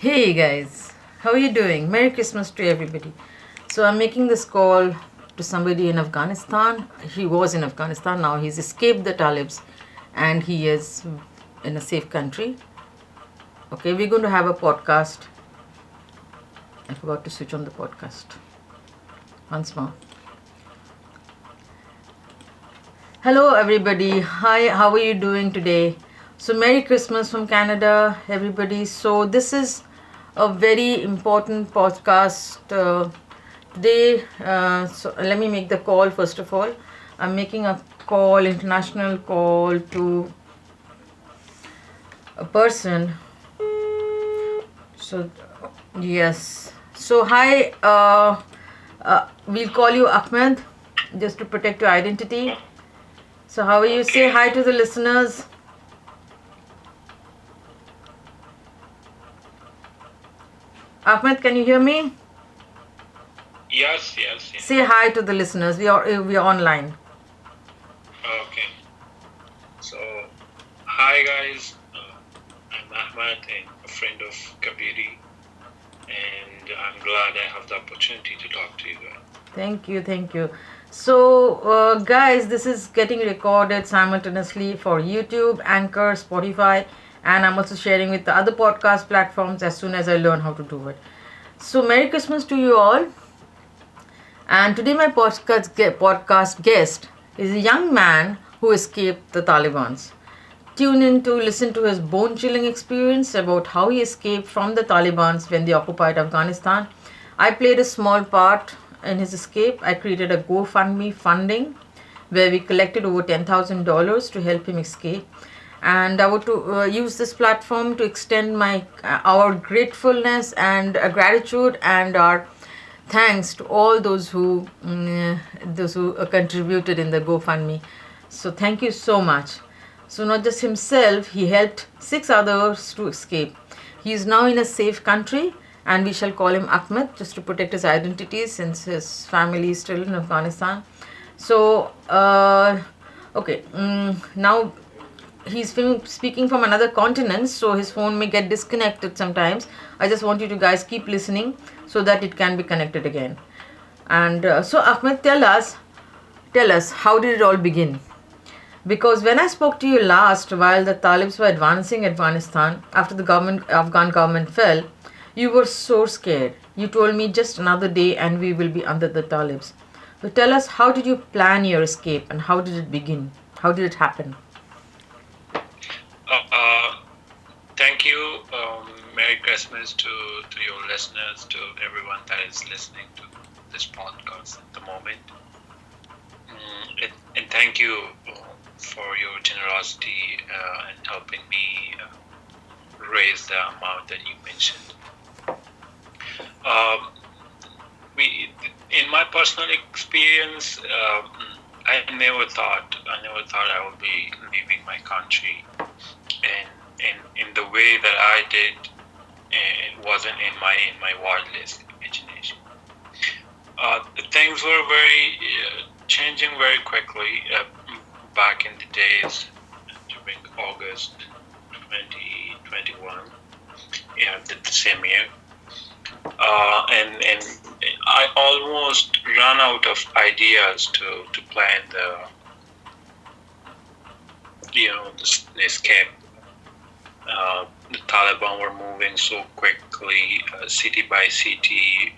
Hey guys, how are you doing? Merry Christmas to everybody. So I'm making this call to somebody in Afghanistan. He was in Afghanistan, now he's escaped the Talibans and he is in a safe country. Okay, we're going to have a podcast. I forgot to switch on the podcast. Once more. Hello everybody. Hi, how are you doing today? So Merry Christmas from Canada, everybody. So this is a very important podcast today. So let me make the call first of all. I'm making a call, international call to a person. So yes. So hi. We'll call you Ahmed, just to protect your identity. So how are you? Say hi to the listeners. Ahmed, can you hear me? Yes. Say hi to the listeners. We are online. Okay. So, hi guys. I'm Ahmed and a friend of Kabiri, and I'm glad I have the opportunity to talk to you guys. Thank you. So, guys, this is getting recorded simultaneously for YouTube, Anchor, Spotify, and I'm also sharing with the other podcast platforms as soon as I learn how to do it. So, Merry Christmas to you all. And today, my podcast guest is a young man who escaped the Talibans. Tune in to listen to his bone chilling experience about how he escaped from the Talibans when they occupied Afghanistan. I played a small part in his escape. I created a GoFundMe funding where we collected over $10,000 to help him escape. And I want to use this platform to extend our gratefulness and gratitude and our thanks to all those who contributed in the GoFundMe. So thank you so much. So not just himself, he helped 6 others to escape. He is now in a safe country, and we shall call him Ahmed just to protect his identity since his family is still in Afghanistan. So okay, now he's speaking from another continent, so his phone may get disconnected sometimes. I just want you to guys keep listening so that it can be connected again. And so Ahmed, tell us how did it all begin? Because when I spoke to you last, while the Talibans were advancing Afghanistan after the Afghan government fell, you were so scared. You told me just another day and we will be under the Talibans. So tell us, how did you plan your escape and how did it begin? How did it happen? Thank you. Merry Christmas to your listeners, to everyone that is listening to this podcast at the moment. And thank you for your generosity and helping me raise the amount that you mentioned. In my personal experience, I never thought I would be leaving my country, and in the way that I did, it wasn't in my wildest imagination. Things were very changing very quickly back in the days during August 2021, the same year, and I almost ran out of ideas to plan the escape. The Taliban were moving so quickly, city by city,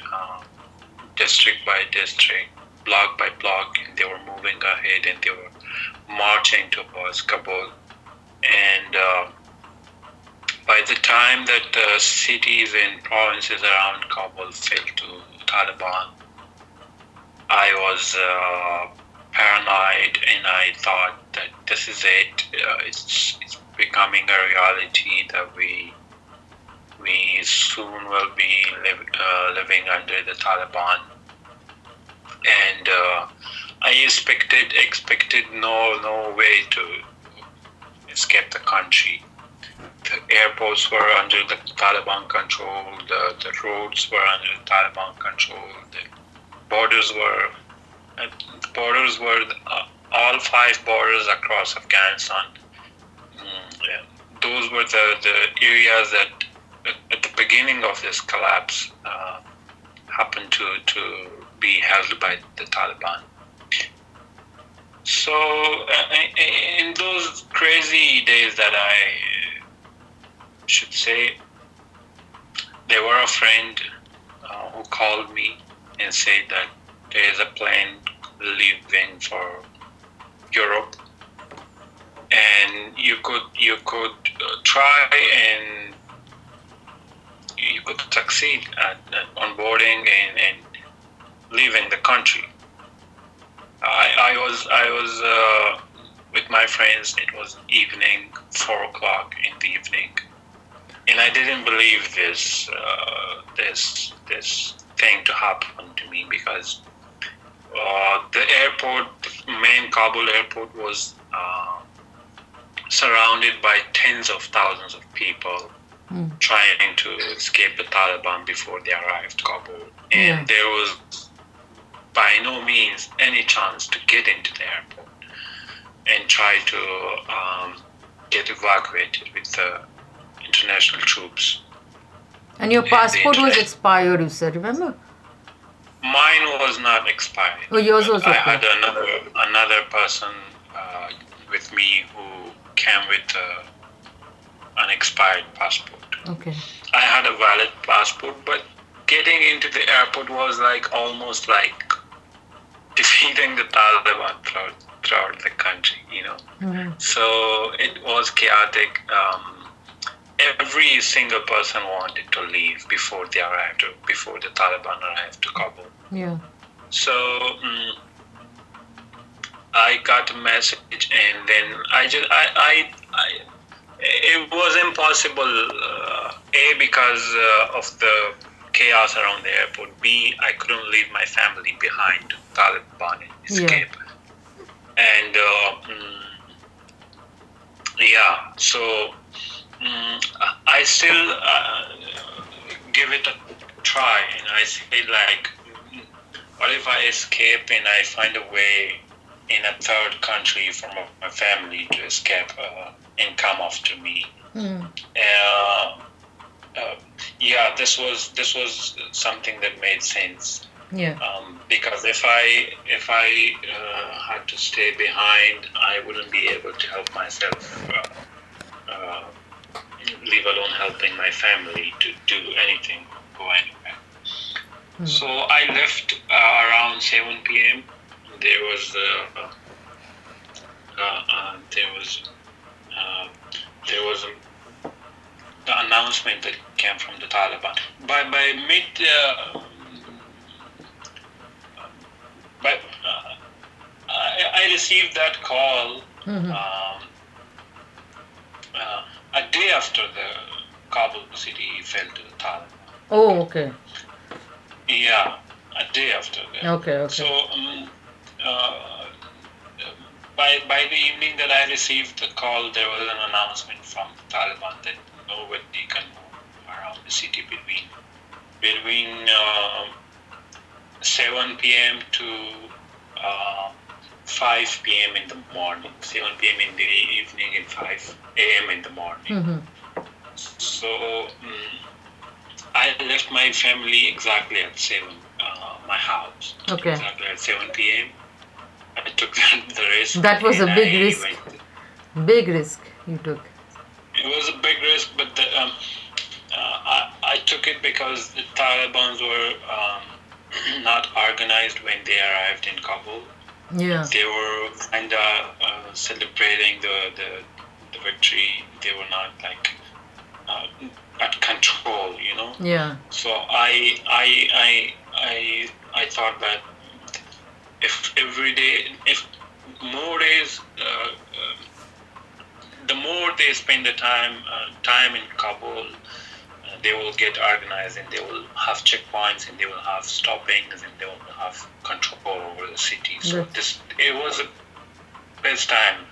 district by district, block by block, and they were moving ahead and they were marching towards Kabul. And by the time that the cities and provinces around Kabul fell to Taliban, I was paranoid and I thought that this is it. It's becoming a reality that we soon will be living under the Taliban. And I expected no way to escape the country. The airports were under the Taliban control. The roads were under the Taliban control. The borders were all 5 borders across Afghanistan. Those were the areas that at the beginning beginning of this collapse happened to be held by the Taliban. So in those crazy days that I should say, there were a friend who called me and said that there is a plane leaving for Europe, and you could try and you could succeed at onboarding and leaving the country. I was with my friends. It was evening, 4:00 in the evening, and I didn't believe this thing to happen to me, because the airport, the main Kabul airport, was surrounded by tens of thousands of people trying to escape the Taliban before they arrived Kabul, and there was by no means any chance to get into the airport and try to get evacuated with the international troops. And your passport was expired, you said, remember? Mine was not expired. Oh, yours was okay. I had another person with me who came with an expired passport. Okay. I had a valid passport, but getting into the airport was almost like defeating the Taliban throughout the country, Mm-hmm. So it was chaotic. Every single person wanted to leave before the Taliban arrived to Kabul. Yeah. So I got a message, and then it was impossible. A, because of the chaos around the airport. B, I couldn't leave my family behind to Taliban and escape. And so I still give it a try, and I say what if I escape and I find a way in a third country for my family to escape and come after me? This was something that made sense. Yeah. Because if I had to stay behind, I wouldn't be able to help myself, leave alone helping my family to do anything, go anywhere. So I left around 7 p.m. There was the announcement that came from the Taliban. By I received that call a day after the Kabul city fell to the Taliban. Oh, okay. Yeah, a day after that. Okay. So by the evening that I received the call, there was an announcement from the Taliban that nobody can move around the city between 7 p.m. to 5 p.m. in the morning. 7 p.m. in the evening and 5 a.m. in the morning. So I left my family exactly at 7, my house. Okay. Exactly at 7 p.m. I took the risk. That was a big risk. Big risk you took. It was a big risk, but I took it because the Talibans were not organized when they arrived in Kabul. Yeah. They were kind of celebrating the victory. They were not at control, Yeah. So I thought that if more days, the more they spend the time in Kabul, they will get organized, and they will have checkpoints, and they will have stoppings, and they will have control over the city. So it was the best time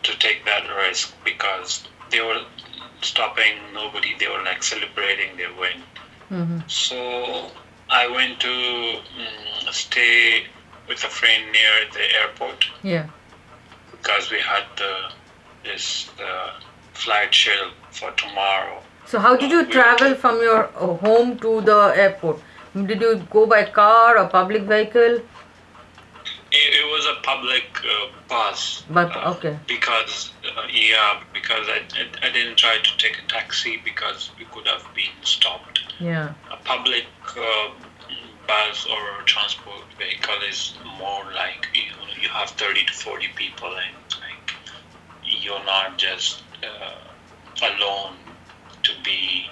to take that risk, because they were stopping nobody. They were celebrating their win. So I went to stay with a friend near the airport. Yeah. Because we had this flight scheduled for tomorrow. So how did you travel from your home to the airport? Did you go by car or public vehicle? It was a public bus. But okay. Because I didn't try to take a taxi because we could have been stopped. Yeah. A public bus or transport vehicle is more like you have 30 to 40 people, and like you're not just alone to be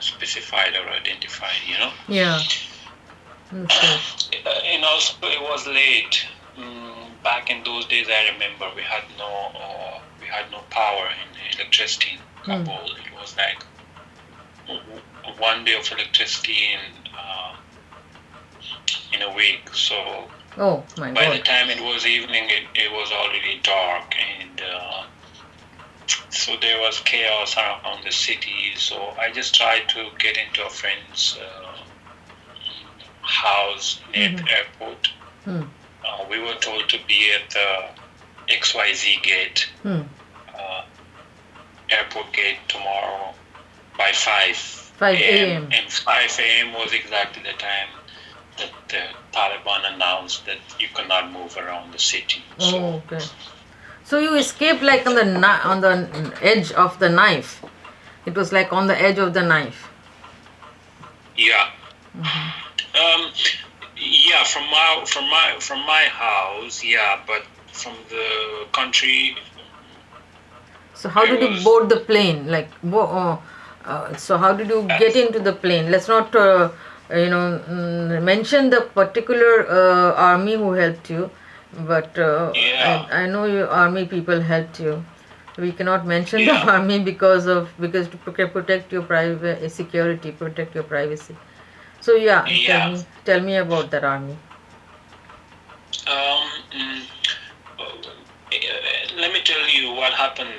specified or identified. Yeah. Okay. And also it was late. Back in those days, I remember we had no power and electricity in Kabul. It was like 1 day of electricity in a week. So Oh my God. by the time it was evening, it was already dark, and so there was chaos around the city. So I just tried to get into a friend's house near the airport. We were told to be at the XYZ gate, airport gate tomorrow by 5 a.m. And 5 a.m. was exactly the time that the Taliban announced that you cannot move around the city. Oh, okay. So you escaped like on the edge of the knife. It was like on the edge of the knife. Yeah. Yeah, from my house, yeah, but from the country. So how did you board the plane? Like, so how did you get into the plane? Let's not, mention the particular army who helped you, but I know your army people helped you. We cannot mention the army because to protect your private security, protect your privacy. So tell me about that army. Let me tell you what happened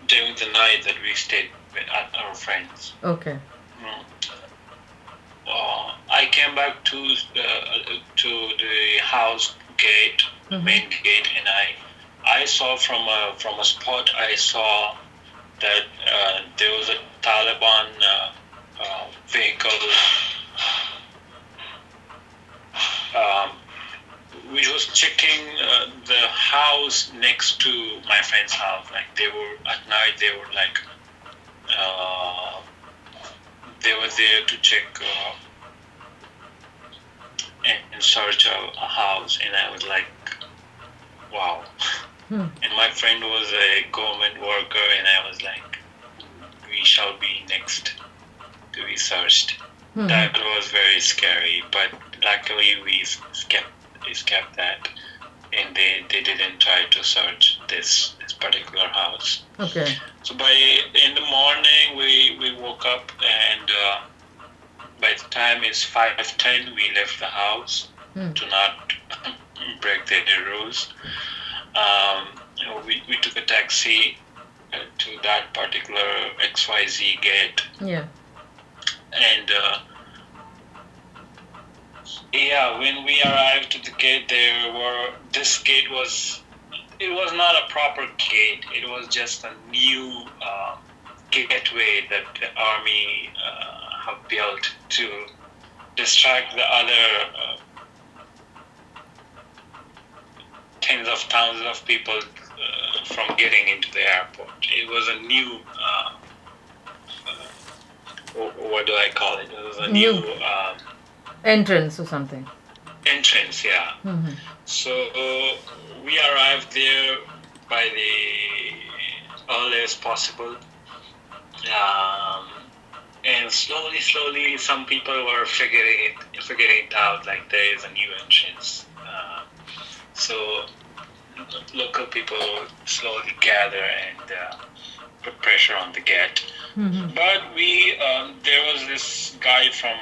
during the night that we stayed at our friends. Okay. I came back to the house gate, main gate, and I saw from a spot I saw that there was a Taliban vehicle which was checking the house next to my friend's house. Like they were at night, they were like they were there to check and search a house, and I was like, wow. And my friend was a government worker, and I was like, we shall be next to be searched. That was very scary, but luckily we escaped that, and they didn't try to search this particular house. Okay. So in the morning we woke up, and by the time it's 5:10, we left the house to not break the rules. We took a taxi to that particular XYZ gate. Yeah. And when we arrived to the gate, this gate was not a proper gate. It was just a new gateway that the army have built to distract the other tens of thousands of people from getting into the airport. It was a new, what do I call it? It was a new entrance or something. Entrance, yeah. So we arrived there by the earliest possible. And slowly, some people were figuring it out. Like there is a new entrance. So local people slowly gather and put pressure on the gate. But there was this guy from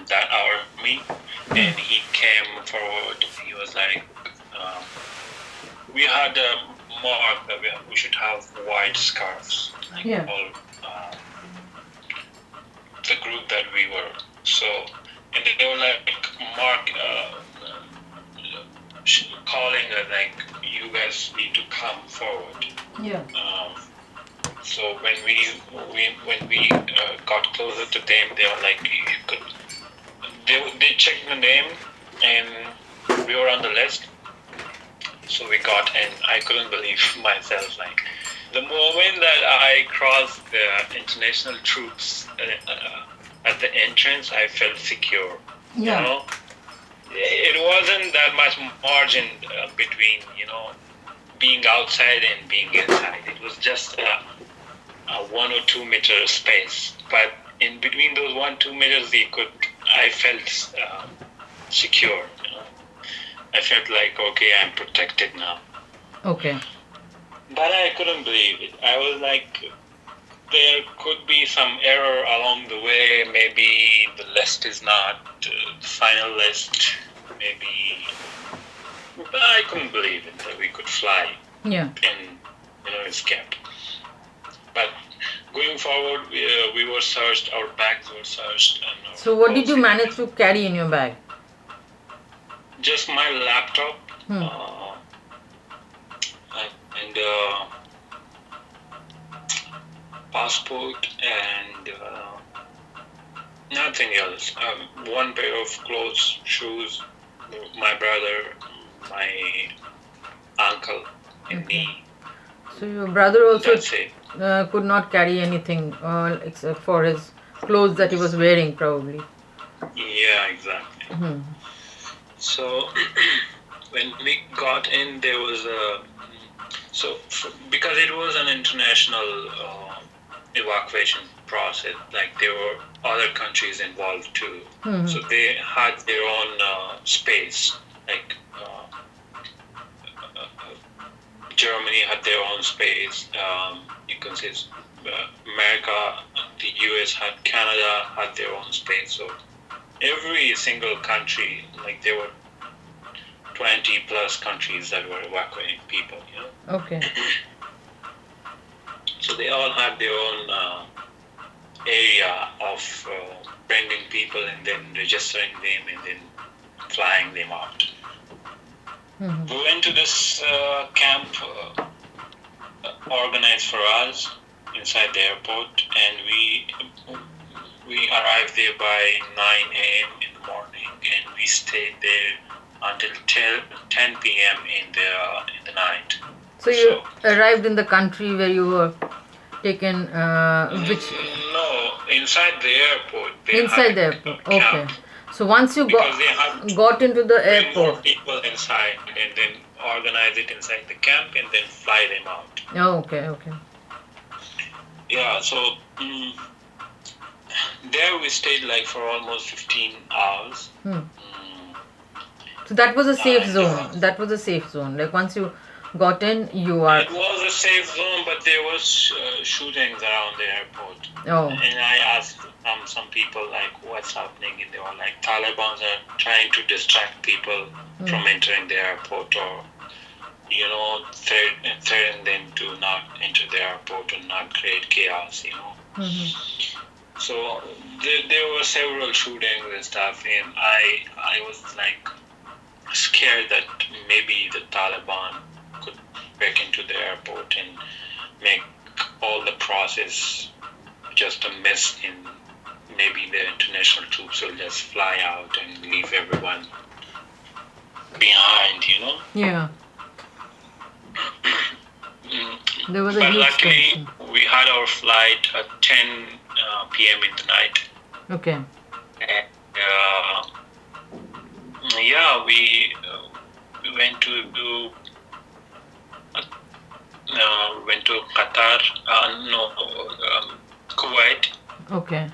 that army, and he came forward. He was like, we had a mark that we should have white scarves. Like all the group that we were. So, and they were like calling us like, you guys need to come forward. Yeah. So when we got closer to them, they were like, you could. They checked the name, and we were on the list. So we got, and I couldn't believe myself. Like the moment that I crossed the international troops at the entrance, I felt secure. Yeah. You know, it wasn't that much margin between being outside and being inside. It was just a 1 or 2 meter space, but in between those 1-2 meters, I felt secure. I felt like, okay, I'm protected now. Okay. But I couldn't believe it. I was like, there could be some error along the way. Maybe the list is not the final list. Maybe. But I couldn't believe it that we could fly. Yeah. And, escape. But going forward, we were searched, our bags were searched. And So what did you manage to carry in your bag? Just my laptop. And passport and nothing else. One pair of clothes, shoes, my brother, my uncle, and me. So your brother also That's it. could not carry anything except for his clothes that he was wearing, probably. Yeah, exactly. So when we got in, there was because it was an international evacuation process, like there were other countries involved too. So they had their own space, like Germany had their own space. You can say America, the US had, Canada had their own space. So every single country, like there were 20 plus countries that were evacuating people. Okay. So they all had their own area of bringing people and then registering them and then flying them out. We went to this camp organized for us inside the airport, and we arrived there by 9 a.m. in the morning, and we stayed there until 10 p.m. in the night. So you arrived in the country where you were taken, which? No, inside the airport. Inside the airport, okay. So once you got into the airport. More people inside and then organize it inside the camp and then fly them out. Oh, okay. Yeah, so there we stayed like for almost 15 hours. So that was a safe zone. Like once you got in, you are. It was a safe zone, but there was shootings around the airport. Oh. And I asked some people like, what's happening? And they were like, Talibans are trying to distract people from entering the airport, or threaten them to not enter the airport and not create chaos. So there were several shootings and stuff, and I was like scared that maybe the Taliban could break into the airport and make all the process just a mess, and maybe the international troops will just fly out and leave everyone behind, Yeah. There was a but huge luckily, tension. we had our flight at 10 p.m. in the night. Okay. And we went to Qatar, Kuwait. Okay.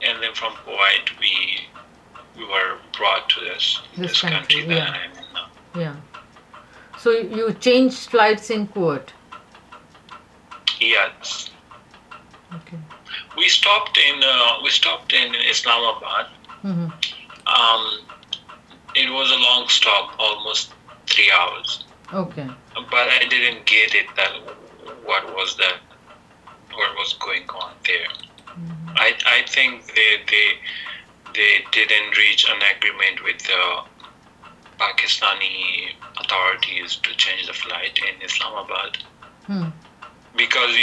And then from Kuwait, we were brought to this country that I'm in now. Yeah. So you changed flights in Kuwait? Yes. Okay. We stopped in Islamabad. It was a long stop, almost 3 hours. Okay. But I didn't get it what was going on there. I think they didn't reach an agreement with the Pakistani authorities to change the flight in Islamabad. because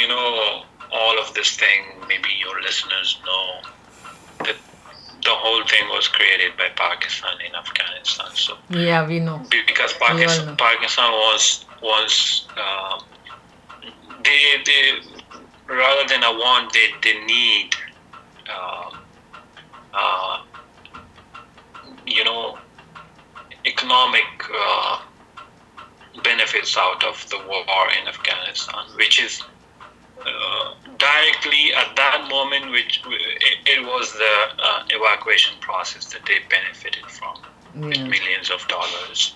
all of this thing, maybe your listeners know that the whole thing was created by Pakistan in Afghanistan. So Yeah, we know. because We all know. Pakistan was they rather than a want, they need uh, uh, economic benefits out of the war in Afghanistan, which is directly at that moment, which it was the evacuation process that they benefited from with Yeah. millions of dollars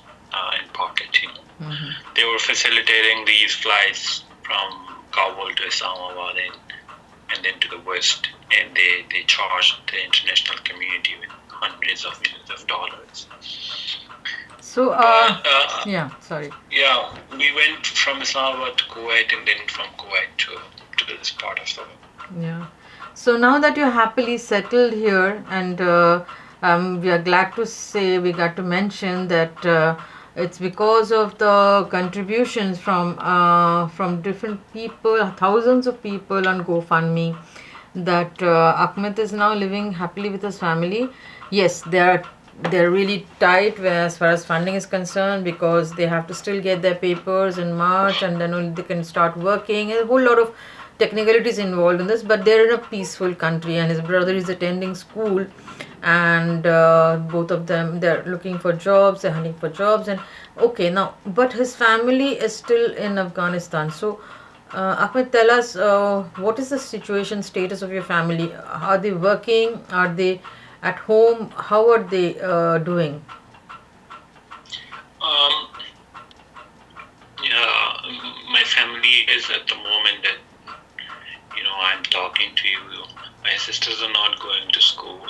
in pocket. Mhm. They were facilitating these flights from Kabul to Islamabad and then to the west, and they charged the international community with hundreds of millions of dollars. So, But yeah, sorry. yeah, we went from Islamabad to Kuwait and then from Kuwait to this part of the world. Yeah. So now that you're happily settled here, and we are glad to say, we got to mention that it's because of the contributions from different people, thousands of people on GoFundMe, that Ahmed is now living happily with his family. Yes, they're really tight as far as funding is concerned, because they have to still get their papers in March, and then only they can start working, and a whole lot of technicalities involved in this. But they're in a peaceful country, and his brother is attending school, and both of them, they're looking for jobs, they're hunting for jobs. And okay, now, but his family is still in Afghanistan. So Ahmed, tell us, what is the situation, status of your family? Are they working? Are they at home? How are they doing? Um, yeah, my family is at the moment that I'm talking to you. My sisters are not going to school.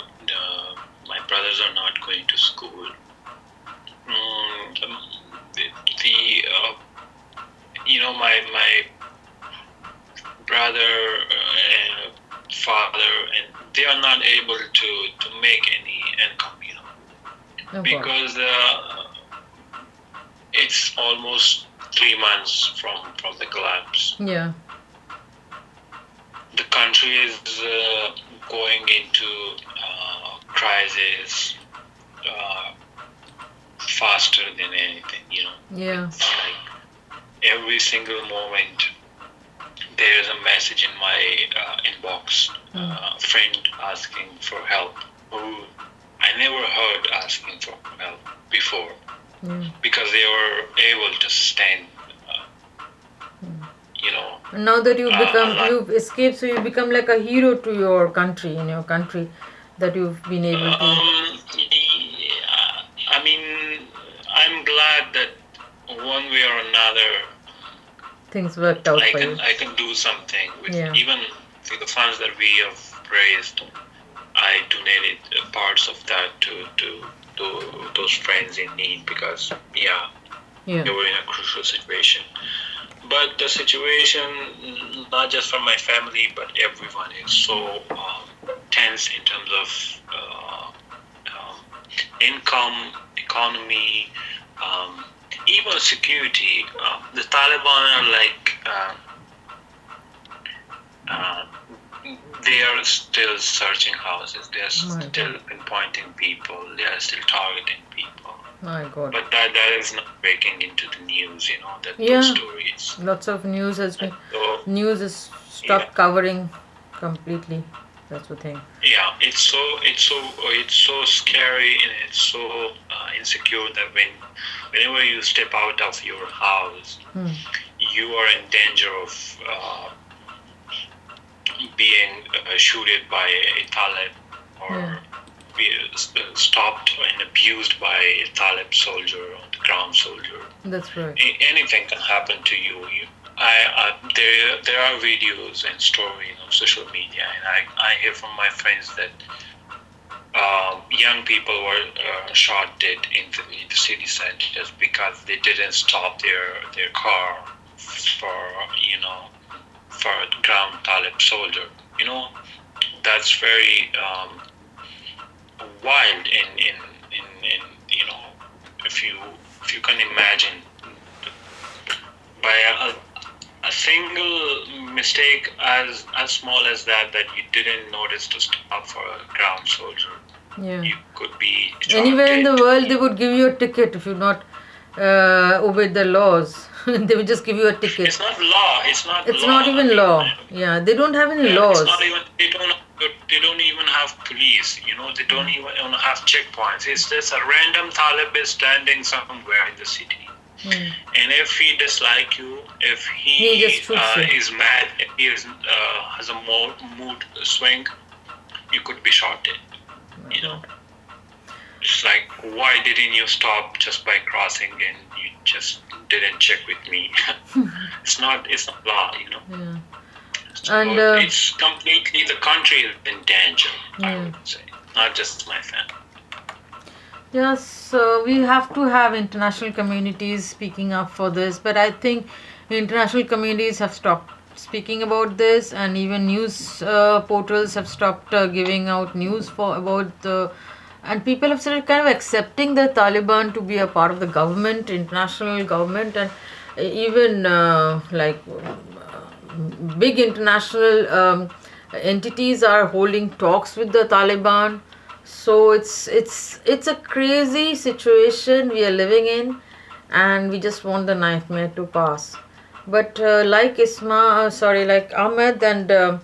My brothers are not going to school. My brother and father, and they are not able to make any income, Oh, God. because it's almost 3 months from the collapse. Yeah. The country is going into crisis faster than anything. Yeah. It's like every single moment there is a message in my inbox, a friend asking for help, who I never heard asking for help before, because they were able to sustain. Now that you've Uh, escaped, so you become like a hero to your country, in your country, that you've been able to. yeah, I mean, I'm glad that one way or another Things worked out for you. I can do something with, Yeah. even for the funds that we have raised. I donated parts of that to those friends in need, because Yeah. they were in a crucial situation. But the situation, not just for my family, but everyone, is so tense in terms of income, economy, even security. The Taliban are like, they are still searching houses. They are still pinpointing people. They are still targeting people. My God. But that is not breaking into the news, that Yeah. those stories. Lots of news has been. So, News is stopped covering completely. That's the thing. yeah, it's so scary, and it's so insecure that whenever you step out of your house, you are in danger of being shooted by a Talib, or be stopped and abused by a Talib soldier or the ground soldier. That's right. Anything can happen to you. There are videos and stories on social media, and I hear from my friends that young people were shot dead in the city centers because they didn't stop their car for a ground Talib soldier. That's very wild. In if you can imagine, by a single mistake as small as that you didn't notice to stop for a ground soldier, Yeah. you could be Anywhere in the charted. world, they would give you a ticket if you not obeyed the laws. They would just give you a ticket. It's not law. It's not It's law. not I even mean, law. Yeah, they don't have any it's laws. not even. They don't even have police. They don't even have checkpoints. It's just a random Taliban standing somewhere in the city. And if he dislike you, if He just shoots you. is mad, if he has a mood swing, you could be shot dead. It's like, why didn't you stop just by crossing and you just didn't check with me? It's not law. Yeah. So And it's completely, the country is in danger, I would say, not just my family. Yes, we have to have international communities speaking up for this, but I think international communities have stopped speaking about this, and even news portals have stopped giving out news about the, and people have started kind of accepting the Taliban to be a part of the government, international government, and even big international entities are holding talks with the Taliban. So it's a crazy situation we are living in, and we just want the nightmare to pass. But like Ahmed and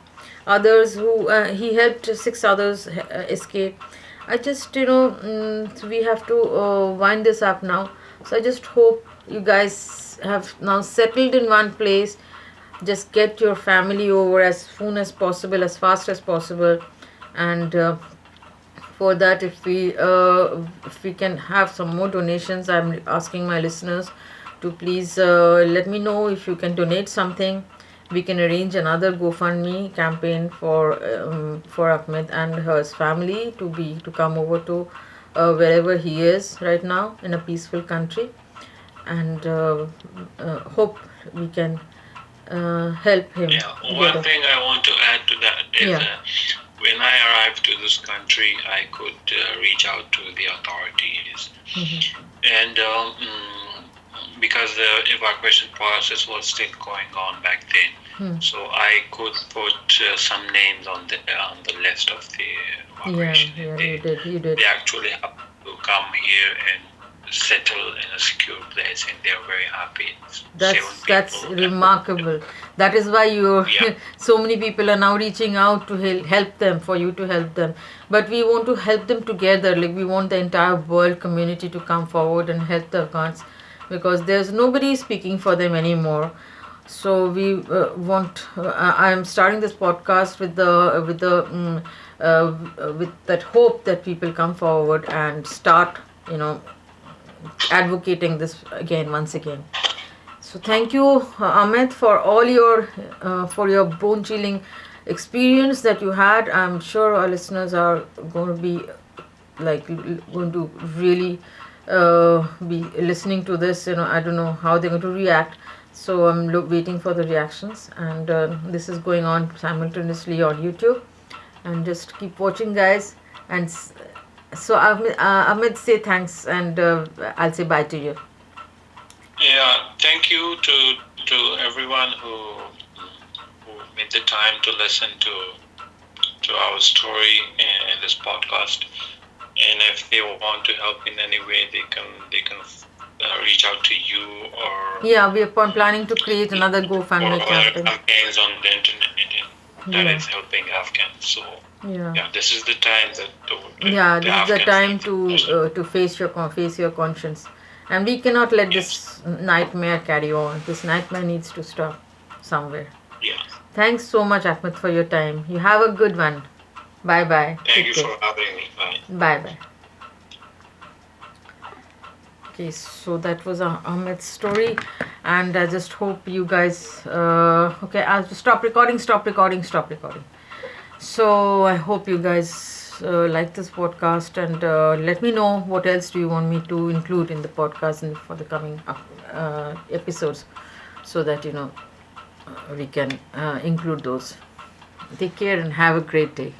others who he helped 6 others escape. I just we have to wind this up now. So I just hope you guys have now settled in one place. Just get your family over as soon as possible, as fast as possible, and for that, if we can have some more donations, I'm asking my listeners to please let me know if you can donate something. We can arrange another GoFundMe campaign for Ahmed and his family to come over to wherever he is right now in a peaceful country, and hope we can help him. Yeah, one thing I want to add to that is when I arrived to this country, I could reach out to the authorities, and because the evacuation process was still going on back then, so I could put some names on the list of the evacuation. You did. They actually have to come here and settle in a secure place, and they're very happy. That's remarkable. That is why so many people are now reaching out to help them, for you to help them. But we want to help them together. Like, we want the entire world community to come forward and help the Afghans, because there's nobody speaking for them anymore. So we want. I am starting this podcast with that hope that people come forward and start, advocating this once again. So thank you, Ahmed, for all your bone chilling experience that you had. I'm sure our listeners are going to be going to really be listening to this. I don't know how they're going to react. So I'm waiting for the reactions, and this is going on simultaneously on YouTube. And just keep watching, guys. And so Ahmed, say thanks, and I'll say bye to you. Yeah, thank you to everyone who made the time to listen to our story in this podcast. And if they want to help in any way, they can reach out to you, or we are planning to create another GoFundMe campaign. Campaigns on the internet that is helping Afghans. So this is the time that this is the time to face your conscience, and we cannot let this nightmare carry on. This nightmare needs to stop somewhere. Thanks so much, Ahmed, for your time. You have a good one. Bye bye. Thank you for having me. Bye bye. Okay, so that was Ahmed's story, and I just hope you guys. Okay, I'll stop recording. So I hope you guys like this podcast, and let me know what else do you want me to include in the podcast and for the coming episodes, so that we can include those. Take care and have a great day.